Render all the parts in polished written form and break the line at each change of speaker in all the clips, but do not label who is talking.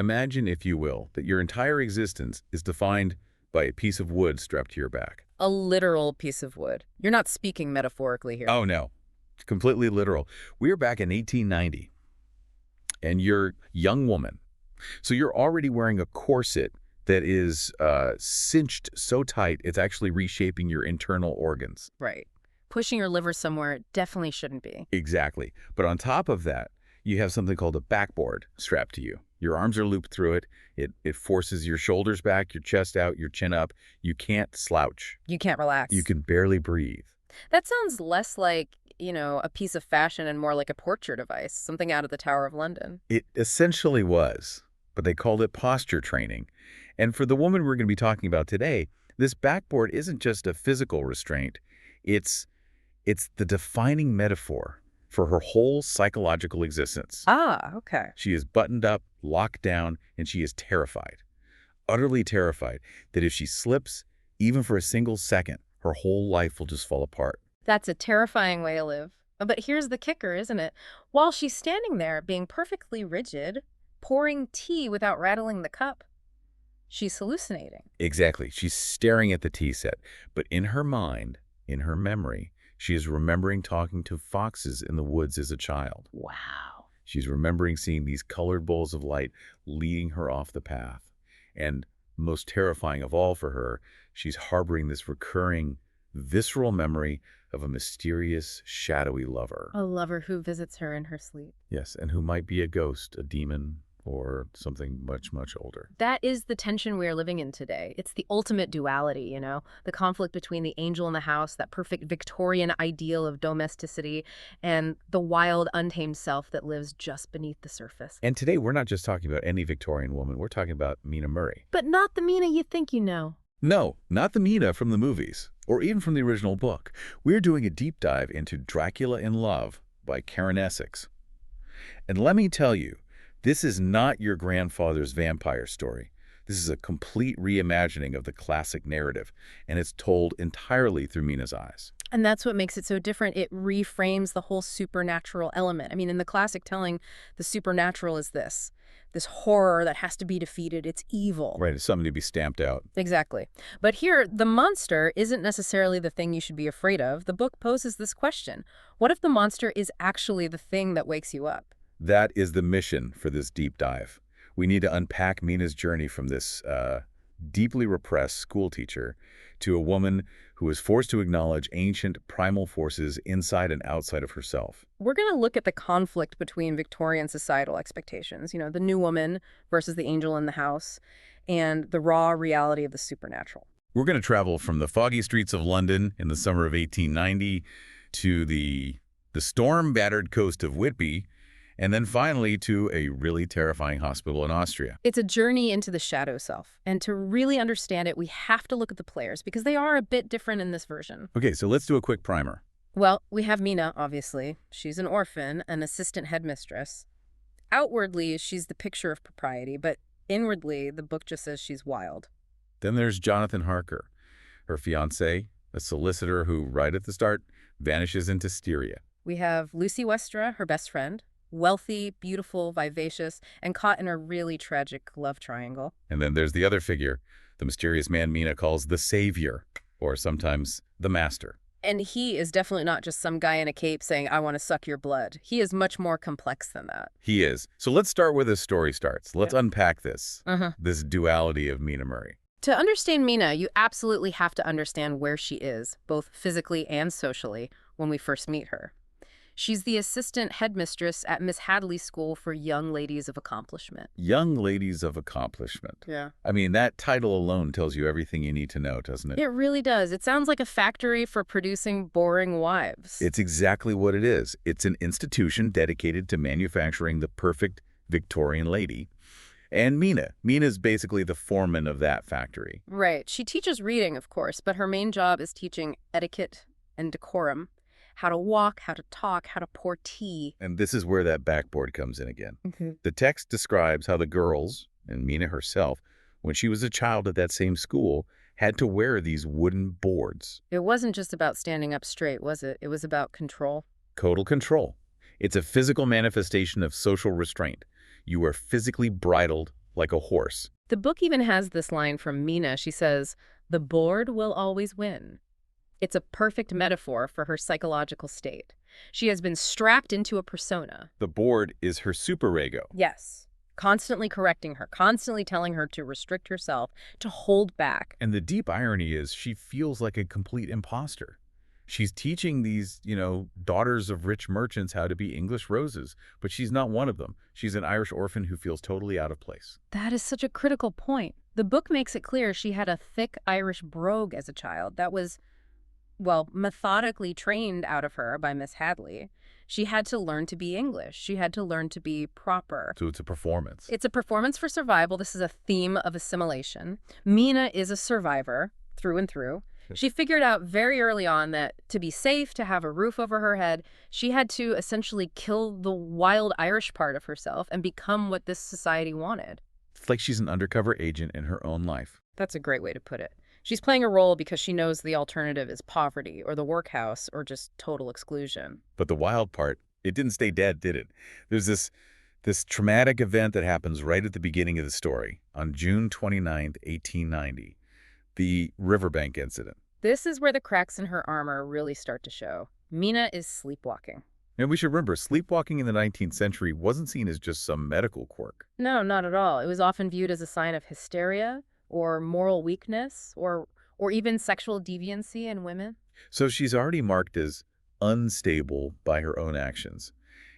Imagine, if you will, that your entire existence is defined by a piece of wood strapped to your back.
A literal piece of wood. You're not speaking metaphorically here.
Oh, no. It's completely literal. We are back in 1890, and you're a young woman. So you're already wearing a corset that is cinched so tight it's actually reshaping your internal organs.
Right. Pushing your liver somewhere it definitely shouldn't be.
Exactly. But on top of that, you have something called a backboard strapped to you. Your arms are looped through it. It forces your shoulders back, your chest out, your chin up. You can't slouch.
You can't relax.
You can barely breathe.
That sounds less like, a piece of fashion and more like a torture device, something out of the Tower of London.
It essentially was, but they called it posture training. And for the woman we're going to be talking about today, this backboard isn't just a physical restraint. It's the defining metaphor for her whole psychological existence.
Ah, okay.
She is buttoned up, locked down, and she is terrified, utterly terrified that if she slips, even for a single second, her whole life will just fall apart.
That's a terrifying way to live. But here's the kicker, isn't it? While she's standing there being perfectly rigid, pouring tea without rattling the cup, she's hallucinating.
Exactly. She's staring at the tea set, but in her mind, in her memory, she is remembering talking to foxes in the woods as a child.
Wow.
She's remembering seeing these colored bowls of light leading her off the path. And most terrifying of all for her, she's harboring this recurring, visceral memory of a mysterious, shadowy lover.
A lover who visits her in her sleep.
Yes, and who might be a ghost, a demon, or something much, much older.
That is the tension we're living in today. It's the ultimate duality, the conflict between the angel in the house, that perfect Victorian ideal of domesticity, and the wild, untamed self that lives just beneath the surface.
And today, we're not just talking about any Victorian woman. We're talking about Mina Murray.
But not the Mina you think you know.
No, not the Mina from the movies, or even from the original book. We're doing a deep dive into Dracula in Love by Karen Essex. And let me tell you, this is not your grandfather's vampire story. This is a complete reimagining of the classic narrative, and it's told entirely through Mina's eyes.
And that's what makes it so different. It reframes the whole supernatural element. I mean, in the classic telling, the supernatural is this horror that has to be defeated. It's evil.
Right, it's something to be stamped out.
Exactly. But here, the monster isn't necessarily the thing you should be afraid of. The book poses this question. What if the monster is actually the thing that wakes you up?
That is the mission for this deep dive. We need to unpack Mina's journey from this deeply repressed schoolteacher to a woman who is forced to acknowledge ancient primal forces inside and outside of herself.
We're going to look at the conflict between Victorian societal expectations, the new woman versus the angel in the house, and the raw reality of the supernatural.
We're going to travel from the foggy streets of London in the summer of 1890 to the storm-battered coast of Whitby, and then finally to a really terrifying hospital in Austria.
It's a journey into the shadow self. And to really understand it, we have to look at the players because they are a bit different in this version.
Okay, so let's do a quick primer.
Well, we have Mina, obviously. She's an orphan, an assistant headmistress. Outwardly, she's the picture of propriety, but inwardly, the book just says she's wild.
Then there's Jonathan Harker, her fiancé, a solicitor who, right at the start, vanishes into Styria.
We have Lucy Westra, her best friend. Wealthy, beautiful, vivacious, and caught in a really tragic love triangle.
And then there's the other figure, the mysterious man Mina calls the Savior, or sometimes the Master.
And he is definitely not just some guy in a cape saying, I want to suck your blood. He is much more complex than that.
He is. So let's start where this story starts. Let's unpack this duality of Mina Murray.
To understand Mina, you absolutely have to understand where she is, both physically and socially, when we first meet her. She's the assistant headmistress at Miss Hadley's school for young ladies of accomplishment.
Young ladies of accomplishment.
Yeah.
I mean, that title alone tells you everything you need to know, doesn't it?
It really does. It sounds like a factory for producing boring wives.
It's exactly what it is. It's an institution dedicated to manufacturing the perfect Victorian lady. And Mina's basically the foreman of that factory.
Right. She teaches reading, of course, but her main job is teaching etiquette and decorum. How to walk, how to talk, how to pour tea.
And this is where that backboard comes in again. The text describes how the girls, and Mina herself, when she was a child at that same school, had to wear these wooden boards.
It wasn't just about standing up straight, was it? It was about control.
Total control. It's a physical manifestation of social restraint. You are physically bridled like a horse.
The book even has this line from Mina. She says, "The bored will always win." It's a perfect metaphor for her psychological state. She has been strapped into a persona.
The board is her superego.
Yes. Constantly correcting her, constantly telling her to restrict herself, to hold back.
And the deep irony is she feels like a complete imposter. She's teaching these, daughters of rich merchants how to be English roses, but she's not one of them. She's an Irish orphan who feels totally out of place.
That is such a critical point. The book makes it clear she had a thick Irish brogue as a child that was, well, methodically trained out of her by Miss Hadley. She had to learn to be English. She had to learn to be proper.
So it's a performance.
It's a performance for survival. This is a theme of assimilation. Mina is a survivor through and through. She figured out very early on that to be safe, to have a roof over her head, she had to essentially kill the wild Irish part of herself and become what this society wanted.
It's like she's an undercover agent in her own life.
That's a great way to put it. She's playing a role because she knows the alternative is poverty or the workhouse or just total exclusion.
But the wild part, it didn't stay dead, did it? There's this traumatic event that happens right at the beginning of the story, on June 29th, 1890, the riverbank incident.
This is where the cracks in her armor really start to show. Mina is sleepwalking.
And we should remember, sleepwalking in the 19th century wasn't seen as just some medical quirk.
No, not at all. It was often viewed as a sign of hysteria or moral weakness or even sexual deviancy in women.
So she's already marked as unstable by her own actions.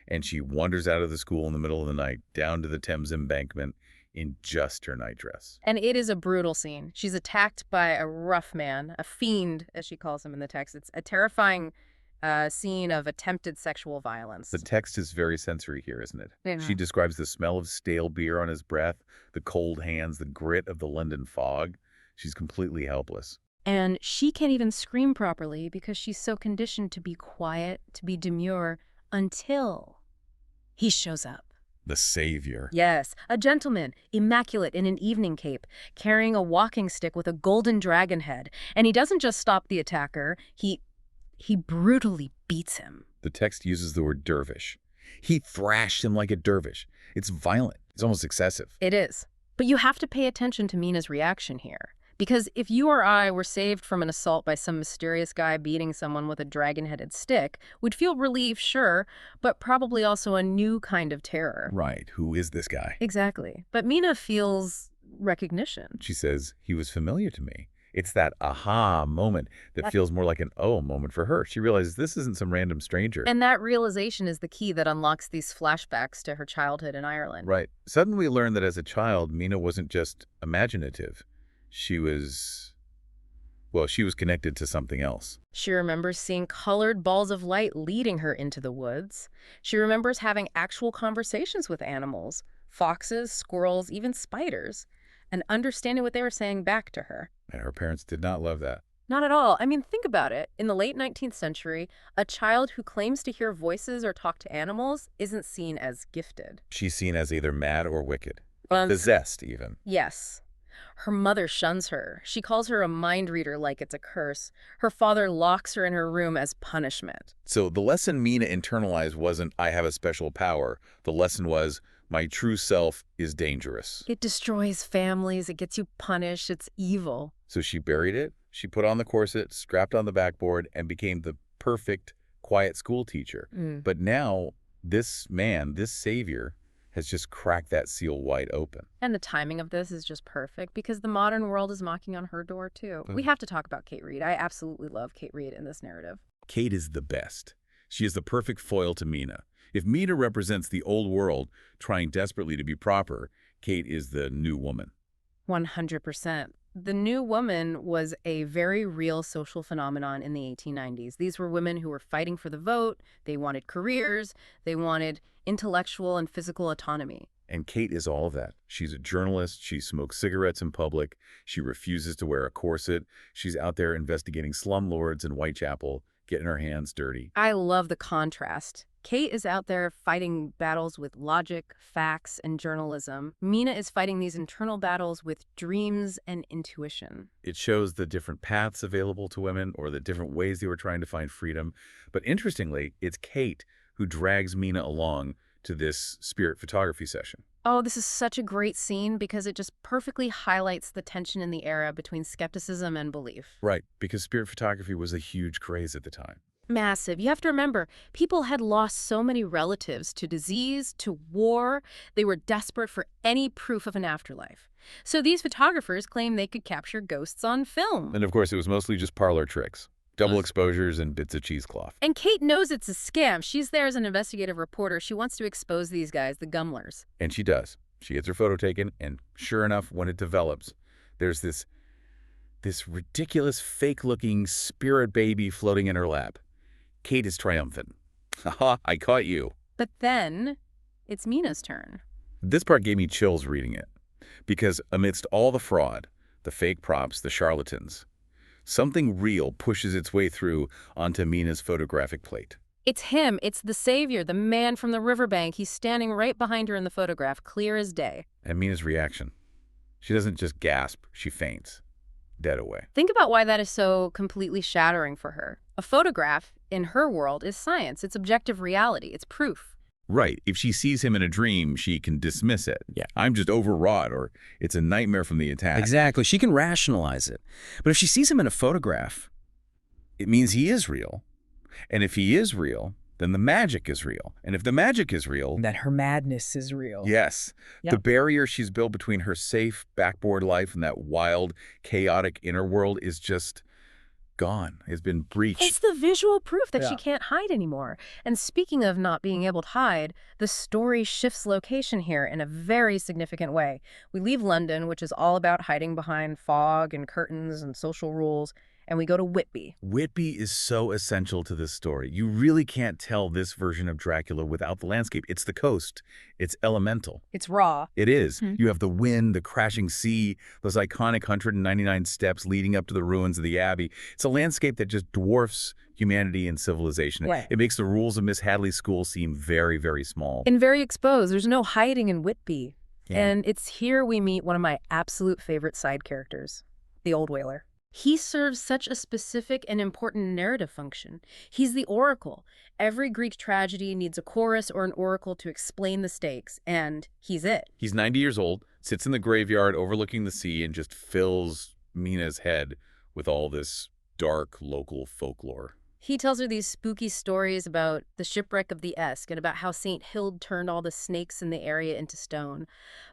And she wanders out of the school in the middle of the night, down to the Thames embankment, in just her nightdress.
And it is a brutal scene. She's attacked by a rough man, a fiend, as she calls him in the text. It's a terrifying scene of attempted sexual violence.
The text is very sensory here, isn't it?
Yeah.
She describes the smell of stale beer on his breath, the cold hands, the grit of the London fog. She's completely helpless.
And she can't even scream properly because she's so conditioned to be quiet, to be demure, until he shows up.
The savior.
Yes, a gentleman, immaculate in an evening cape, carrying a walking stick with a golden dragon head. And he doesn't just stop the attacker, he brutally beats him.
The text uses the word dervish. He thrashed him like a dervish. It's violent. It's almost excessive.
It is. But you have to pay attention to Mina's reaction here. Because if you or I were saved from an assault by some mysterious guy beating someone with a dragon-headed stick, we'd feel relief, sure, but probably also a new kind of terror.
Right. Who is this guy?
Exactly. But Mina feels recognition.
She says, he was familiar to me. It's that aha moment that feels more like an oh moment for her. She realizes this isn't some random stranger.
And that realization is the key that unlocks these flashbacks to her childhood in Ireland.
Right. Suddenly we learn that as a child, Mina wasn't just imaginative. She was connected to something else.
She remembers seeing colored balls of light leading her into the woods. She remembers having actual conversations with animals, foxes, squirrels, even spiders, and understanding what they were saying back to her.
And her parents did not love that.
Not at all. I mean, think about it. In the late 19th century, a child who claims to hear voices or talk to animals isn't seen as gifted.
She's seen as either mad or wicked.
Um,
Possessed, even.
Yes. Her mother shuns her. She calls her a mind reader like it's a curse. Her father locks her in her room as punishment.
So the lesson Mina internalized wasn't, I have a special power. The lesson was, my true self is dangerous.
It destroys families. It gets you punished. It's evil.
So she buried it. She put on the corset, strapped on the backboard, and became the perfect, quiet school teacher. But now, this man, this savior, has just cracked that seal wide open.
And the timing of this is just perfect because the modern world is knocking on her door, too. We have to talk about Kate Reid. I absolutely love Kate Reid in this narrative.
Kate is the best. She is the perfect foil to Mina. If Mina represents the old world trying desperately to be proper, Kate is the new woman.
100%. The new woman was a very real social phenomenon in the 1890s. These were women who were fighting for the vote. They wanted careers. They wanted intellectual and physical autonomy.
And Kate is all of that. She's a journalist. She smokes cigarettes in public. She refuses to wear a corset. She's out there investigating slumlords in Whitechapel, getting her hands dirty.
I love the contrast. Kate is out there fighting battles with logic, facts, and journalism. Mina is fighting these internal battles with dreams and intuition.
It shows the different paths available to women or the different ways they were trying to find freedom. But interestingly, it's Kate who drags Mina along to this spirit photography session.
Oh, this is such a great scene because it just perfectly highlights the tension in the era between skepticism and belief.
Right, because spirit photography was a huge craze at the time.
Massive. You have to remember, people had lost so many relatives to disease, to war. They were desperate for any proof of an afterlife. So these photographers claimed they could capture ghosts on film.
And of course, it was mostly just parlor tricks. Double exposures and bits of cheesecloth.
And Kate knows it's a scam. She's there as an investigative reporter. She wants to expose these guys, the Gumlers.
And she does. She gets her photo taken, and sure enough, when it develops, there's this ridiculous, fake-looking spirit baby floating in her lap. Kate is triumphant. Haha, I caught you.
But then, it's Mina's turn.
This part gave me chills reading it, because amidst all the fraud, the fake props, the charlatans, something real pushes its way through onto Mina's photographic plate.
It's him. It's the savior, the man from the riverbank. He's standing right behind her in the photograph, clear as day.
And Mina's reaction. She doesn't just gasp, she faints. Dead away.
Think about why that is so completely shattering for her. A photograph, in her world, is science. It's objective reality. It's proof.
Right. If she sees him in a dream, she can dismiss it.
Yeah.
I'm just overwrought, or it's a nightmare from the attack.
Exactly. She can rationalize it. But if she sees him in a photograph,
It means he is real. And if he is real, then the magic is real. And if the magic is real,
that her madness is real.
yes,
Yep.
the barrier she's built between her safe backboard life and that wild, chaotic inner world is just gone. It's been breached.
It's the visual proof that she
Yeah.
can't hide anymore. And speaking of not being able to hide, the story shifts location here in a very significant way. We leave London, which is all about hiding behind fog and curtains and social rules, and we go to Whitby.
Whitby is so essential to this story. You really can't tell this version of Dracula without the landscape. It's the coast. It's elemental.
It's raw.
It is.
Hmm.
You have the wind, the crashing sea, those iconic 199 steps leading up to the ruins of the Abbey. It's a landscape that just dwarfs humanity and civilization.
Right.
It makes the rules of Miss Hadley's school seem very, very small.
And very exposed. There's no hiding in Whitby.
Yeah.
And it's here we meet one of my absolute favorite side characters, the Old Whaler. He serves such a specific and important narrative function. He's the oracle. Every Greek tragedy needs a chorus or an oracle to explain the stakes, and he's it.
He's 90 years old, sits in the graveyard overlooking the sea, and just fills Mina's head with all this dark local folklore.
He tells her these spooky stories about the shipwreck of the Esk and about how St. Hild turned all the snakes in the area into stone.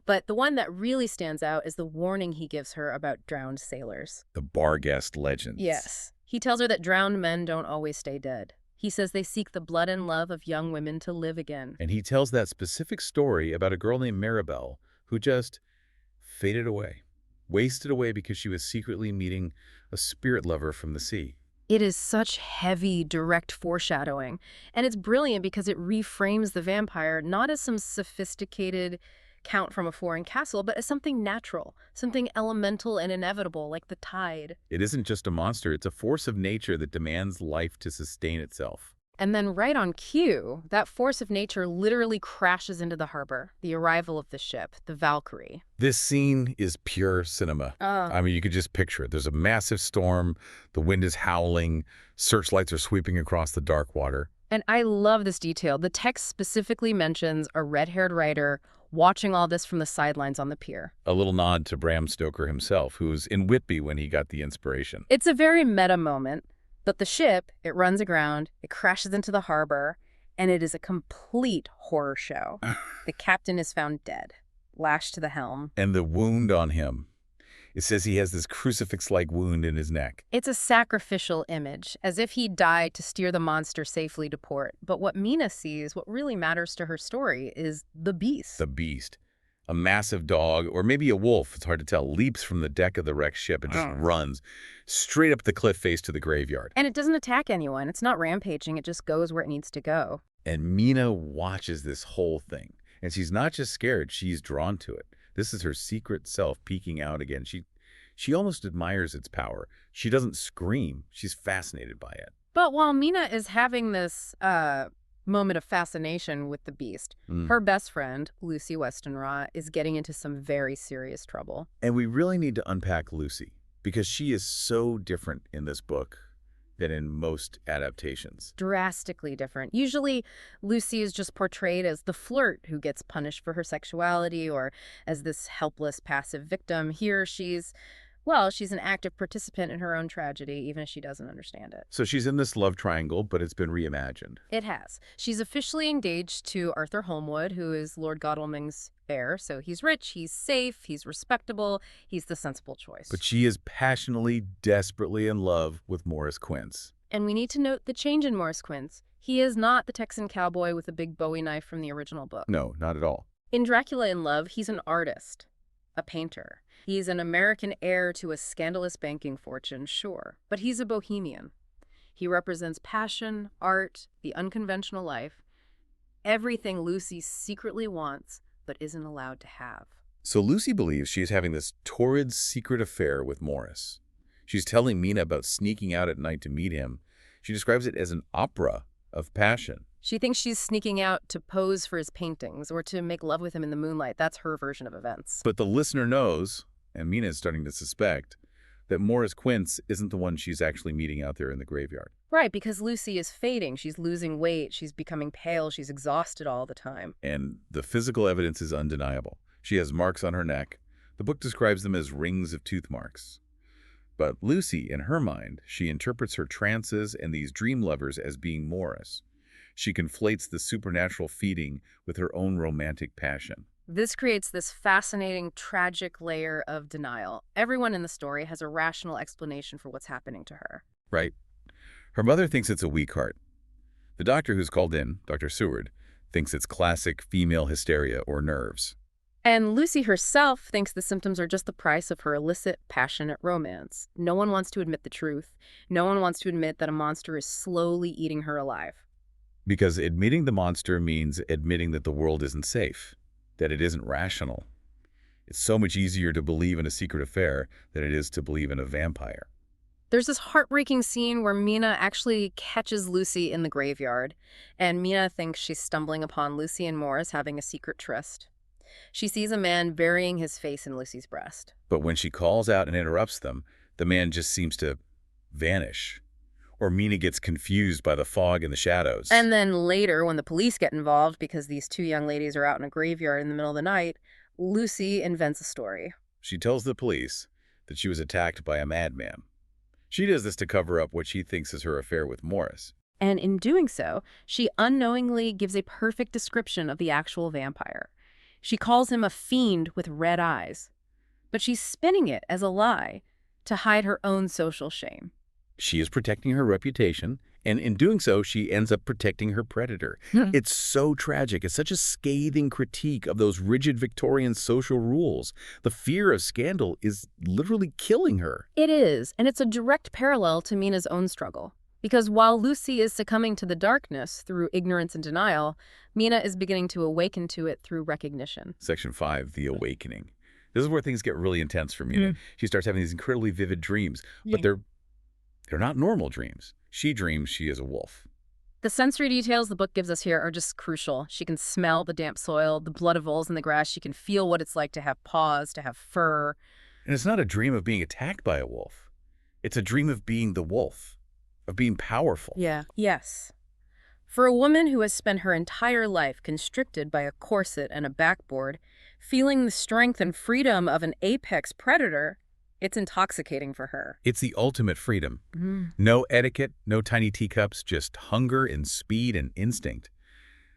But the one that really stands out is the warning he gives her about drowned sailors.
The Barghest legends.
Yes. He tells her that drowned men don't always stay dead. He says they seek the blood and love of young women to live again.
And he tells that specific story about a girl named Maribel who just faded away, wasted away because she was secretly meeting a spirit lover from the sea.
It is such heavy, direct foreshadowing. And it's brilliant because it reframes the vampire not as some sophisticated count from a foreign castle, but as something natural, something elemental and inevitable, like the tide.
It isn't just a monster, it's a force of nature that demands life to sustain itself.
And then right on cue, that force of nature literally crashes into the harbor, the arrival of the ship, the Valkyrie.
This scene is pure cinema. I mean, you could just picture it. There's a massive storm, the wind is howling, searchlights are sweeping across the dark water.
And I love this detail. The text specifically mentions a red-haired writer watching all this from the sidelines on the pier.
A little nod to Bram Stoker himself, who was in Whitby when he got the inspiration.
It's a very meta moment, but the ship, it runs aground, it crashes into the harbor, and it is a complete horror show. The captain is found dead, lashed to the helm.
And the wound on him. It says he has this crucifix-like wound in his neck.
It's a sacrificial image, as if he died to steer the monster safely to port. But what Mina sees, what really matters to her story, is the beast.
The beast. A massive dog, or maybe a wolf, it's hard to tell, leaps from the deck of the wrecked ship and just runs straight up the cliff face to the graveyard.
And it doesn't attack anyone. It's not rampaging. It just goes where it needs to go.
And Mina watches this whole thing. And she's not just scared, she's drawn to it. This is her secret self peeking out again. She almost admires its power. She doesn't scream. She's fascinated by it.
But while Mina is having this moment of fascination with the beast, her best friend, Lucy Westenra, is getting into some very serious trouble.
And we really need to unpack Lucy, because she is so different in this book than in most adaptations.
Drastically different. Usually, Lucy is just portrayed as the flirt who gets punished for her sexuality or as this helpless, passive victim. Here, she's an active participant in her own tragedy, even if she doesn't understand it.
So she's in this love triangle, but it's been reimagined.
It has. She's officially engaged to Arthur Holmwood, who is Lord Godalming's heir. So he's rich, he's safe, he's respectable, he's the sensible choice.
But she is passionately, desperately in love with Maurice Quince.
And we need to note the change in Maurice Quince. He is not the Texan cowboy with a big Bowie knife from the original book.
No, not at all.
In Dracula in Love, he's an artist, a painter. He's an American heir to a scandalous banking fortune, sure, but he's a bohemian. He represents passion, art, the unconventional life, everything Lucy secretly wants but isn't allowed to have.
So Lucy believes she is having this torrid secret affair with Maurice. She's telling Mina about sneaking out at night to meet him. She describes it as an opera of passion.
She thinks she's sneaking out to pose for his paintings or to make love with him in the moonlight. That's her version of events.
But the listener knows, and Mina is starting to suspect, that Maurice Quince isn't the one she's actually meeting out there in the graveyard.
Right, because Lucy is fading. She's losing weight. She's becoming pale. She's exhausted all the time.
And the physical evidence is undeniable. She has marks on her neck. The book describes them as rings of tooth marks. But Lucy, in her mind, she interprets her trances and these dream lovers as being Maurice. She conflates the supernatural feeding with her own romantic passion.
This creates this fascinating, tragic layer of denial. Everyone in the story has a rational explanation for what's happening to her.
Right. Her mother thinks it's a weak heart. The doctor who's called in, Dr. Seward, thinks it's classic female hysteria or nerves.
And Lucy herself thinks the symptoms are just the price of her illicit, passionate romance. No one wants to admit the truth. No one wants to admit that a monster is slowly eating her alive.
Because admitting the monster means admitting that the world isn't safe, that it isn't rational. It's so much easier to believe in a secret affair than it is to believe in a vampire.
There's this heartbreaking scene where Mina actually catches Lucy in the graveyard, and Mina thinks she's stumbling upon Lucy and Maurice having a secret tryst. She sees a man burying his face in Lucy's breast.
But when she calls out and interrupts them, the man just seems to vanish. Or Mina gets confused by the fog and the shadows.
And then later, when the police get involved because these two young ladies are out in a graveyard in the middle of the night, Lucy invents a story.
She tells the police that she was attacked by a madman. She does this to cover up what she thinks is her affair with Maurice.
And in doing so, she unknowingly gives a perfect description of the actual vampire. She calls him a fiend with red eyes. But she's spinning it as a lie to hide her own social shame.
She is protecting her reputation, and in doing so, she ends up protecting her predator. It's so tragic. It's such a scathing critique of those rigid Victorian social rules. The fear of scandal is literally killing her.
It is, and it's a direct parallel to Mina's own struggle. Because while Lucy is succumbing to the darkness through ignorance and denial, Mina is beginning to awaken to it through recognition.
Section 5, the awakening. This is where things get really intense for Mina. She starts having these incredibly vivid dreams, but they're not normal dreams. She dreams she is a wolf.
The sensory details the book gives us here are just crucial. She can smell the damp soil, the blood of voles in the grass. She can feel what it's like to have paws, to have fur.
And it's not a dream of being attacked by a wolf. It's a dream of being the wolf, of being powerful.
Yeah. Yes. For a woman who has spent her entire life constricted by a corset and a backboard, feeling the strength and freedom of an apex predator, it's intoxicating for her.
It's the ultimate freedom. No etiquette, no tiny teacups, just hunger and speed and instinct.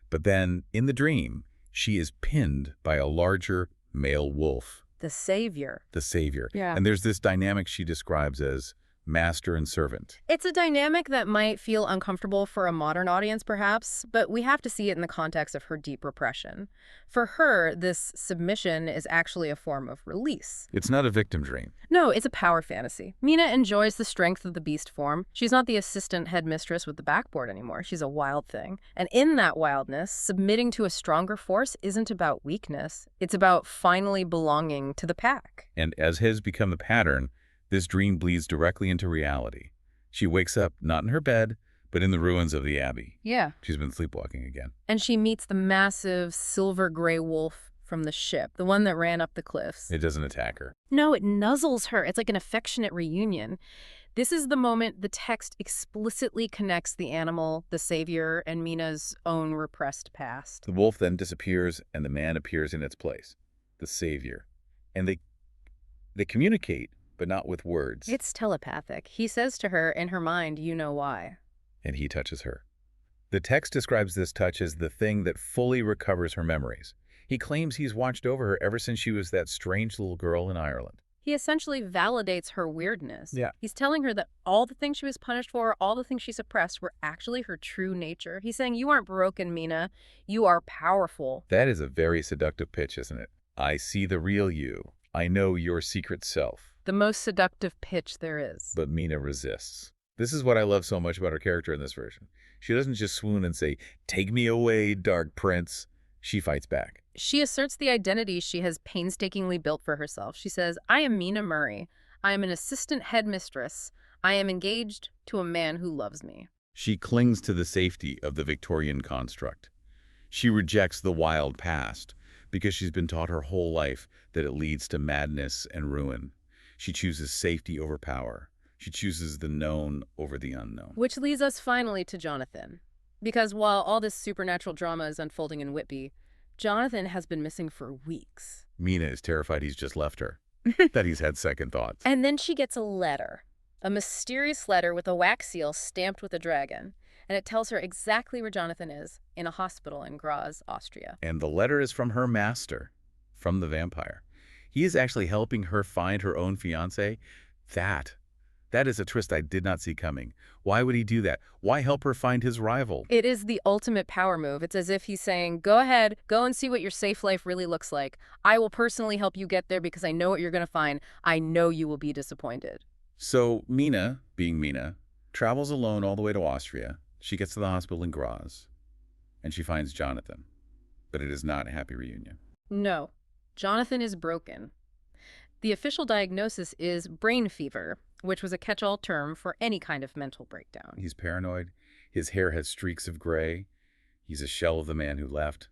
But then, in the dream, she is pinned by a larger male wolf.
The savior.
The savior.
Yeah.
And there's this dynamic she describes as master and servant.
It's a dynamic that might feel uncomfortable for a modern audience, perhaps, but we have to see it in the context of her deep repression. For her, this submission is actually a form of release.
It's not a victim dream.
No, it's a power fantasy. Mina enjoys the strength of the beast form. She's not the assistant headmistress with the backboard anymore. She's a wild thing. And in that wildness, submitting to a stronger force isn't about weakness. It's about finally belonging to the pack.
And as has become the pattern, this dream bleeds directly into reality. She wakes up not in her bed, but in the ruins of the abbey.
Yeah.
She's been sleepwalking again.
And she meets the massive silver gray wolf from the ship, the one that ran up the cliffs.
It doesn't attack her.
No, it nuzzles her. It's like an affectionate reunion. This is the moment the text explicitly connects the animal, the savior, and Mina's own repressed past.
The wolf then disappears, and the man appears in its place, the savior. And they communicate, but not with words.
It's telepathic. He says to her, in her mind, you know why.
And he touches her. The text describes this touch as the thing that fully recovers her memories. He claims he's watched over her ever since she was that strange little girl in Ireland.
He essentially validates her weirdness.
Yeah.
He's telling her that all the things she was punished for, all the things she suppressed were actually her true nature. He's saying, you aren't broken, Mina. You are powerful.
That is a very seductive pitch, isn't it? I see the real you. I know your secret self.
The most seductive pitch there is.
But Mina resists. This is what I love so much about her character in this version. She doesn't just swoon and say, "Take me away, dark prince." She fights back.
She asserts the identity she has painstakingly built for herself. She says, I am Mina Murray. I am an assistant headmistress. I am engaged to a man who loves me.
She clings to the safety of the Victorian construct. She rejects the wild past because she's been taught her whole life that it leads to madness and ruin. She chooses safety over power. She chooses the known over the unknown.
Which leads us finally to Jonathan. Because while all this supernatural drama is unfolding in Whitby, Jonathan has been missing for weeks.
Mina is terrified he's just left her, that he's had second thoughts.
And then she gets a letter. A mysterious letter with a wax seal stamped with a dragon. And it tells her exactly where Jonathan is, in a hospital in Graz, Austria.
And the letter is from her master, from the vampire. He is actually helping her find her own fiancé. That is a twist I did not see coming. Why would he do that? Why help her find his rival?
It is the ultimate power move. It's as if he's saying, go ahead, go and see what your safe life really looks like. I will personally help you get there because I know what you're going to find. I know you will be disappointed.
So Mina, being Mina, travels alone all the way to Austria. She gets to the hospital in Graz, and she finds Jonathan. But it is not a happy reunion.
No, Jonathan is broken. The official diagnosis is brain fever, which was a catch-all term for any kind of mental breakdown.
He's paranoid. His hair has streaks of gray. He's a shell of the man who left.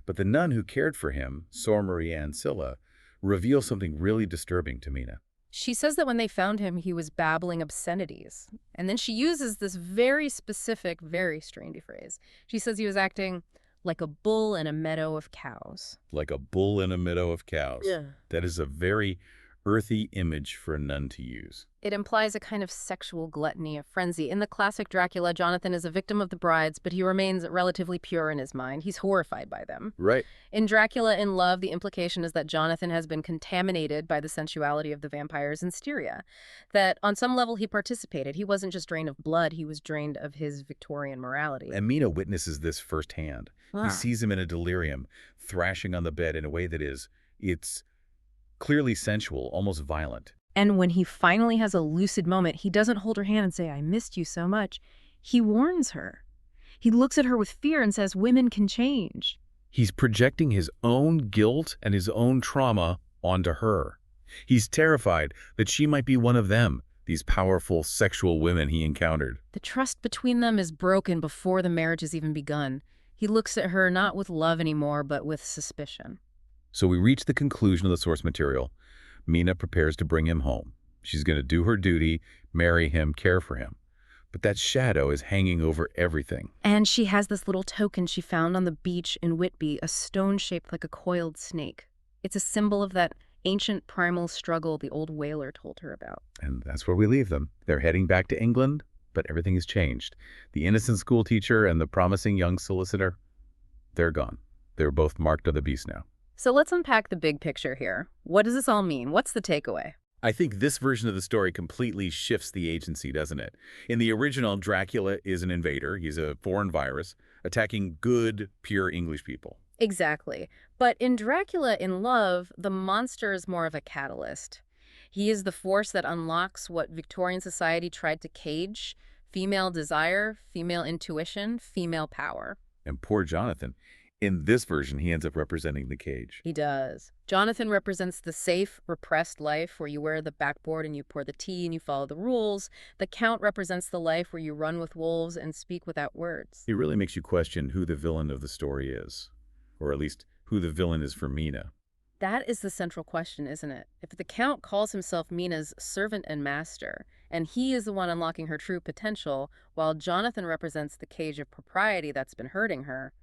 But the nun who cared for him, Sor Maria Ancilla, reveals something really disturbing to Mina.
She says that when they found him, he was babbling obscenities. And then she uses this very specific, very strange phrase. She says he was acting like a bull in a meadow of cows.
Like a bull in a meadow of cows.
Yeah.
That is a very earthy image for a nun to use.
It implies a kind of sexual gluttony, a frenzy. In the classic Dracula, Jonathan is a victim of the brides, but he remains relatively pure in his mind. He's horrified by them.
Right.
In Dracula in Love, the implication is that Jonathan has been contaminated by the sensuality of the vampires in Styria. That on some level he participated. He wasn't just drained of blood, he was drained of his Victorian morality.
And Mina witnesses this firsthand.
Ah.
He sees him in a delirium, thrashing on the bed in a way that it's clearly sensual, almost violent.
And when he finally has a lucid moment, he doesn't hold her hand and say, I missed you so much. He warns her. He looks at her with fear and says, women can change.
He's projecting his own guilt and his own trauma onto her. He's terrified that she might be one of them, these powerful sexual women he encountered.
The trust between them is broken before the marriage has even begun. He looks at her not with love anymore, but with suspicion.
So we reach the conclusion of the source material. Mina prepares to bring him home. She's going to do her duty, marry him, care for him. But that shadow is hanging over everything.
And she has this little token she found on the beach in Whitby, a stone shaped like a coiled snake. It's a symbol of that ancient primal struggle the old whaler told her about.
And that's where we leave them. They're heading back to England, but everything has changed. The innocent school teacher and the promising young solicitor, they're gone. They're both marked of the beast now.
So let's unpack the big picture here. What does this all mean? What's the takeaway?
I think this version of the story completely shifts the agency, doesn't it? In the original, Dracula is an invader. He's a foreign virus attacking good, pure English people.
Exactly. But in Dracula in Love, the monster is more of a catalyst. He is the force that unlocks what Victorian society tried to cage: female desire, female intuition, female power.
And poor Jonathan. In this version, he ends up representing the cage.
He does. Jonathan represents the safe, repressed life where you wear the backboard and you pour the tea and you follow the rules. The Count represents the life where you run with wolves and speak without words.
He really makes you question who the villain of the story is, or at least who the villain is for Mina.
That is the central question, isn't it? If the Count calls himself Mina's servant and master, and he is the one unlocking her true potential, while Jonathan represents the cage of propriety that's been hurting her,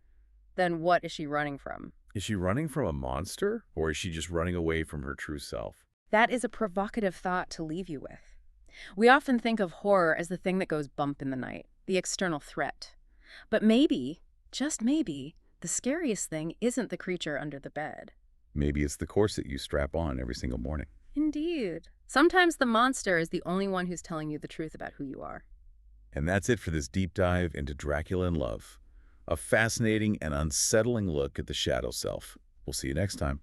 then what is she running from?
Is she running from a monster, or is she just running away from her true self?
That is a provocative thought to leave you with. We often think of horror as the thing that goes bump in the night, the external threat. But maybe, just maybe, the scariest thing isn't the creature under the bed.
Maybe it's the corset you strap on every single morning.
Indeed. Sometimes the monster is the only one who's telling you the truth about who you are.
And that's it for this deep dive into Dracula in Love. A fascinating and unsettling look at the shadow self. We'll see you next time.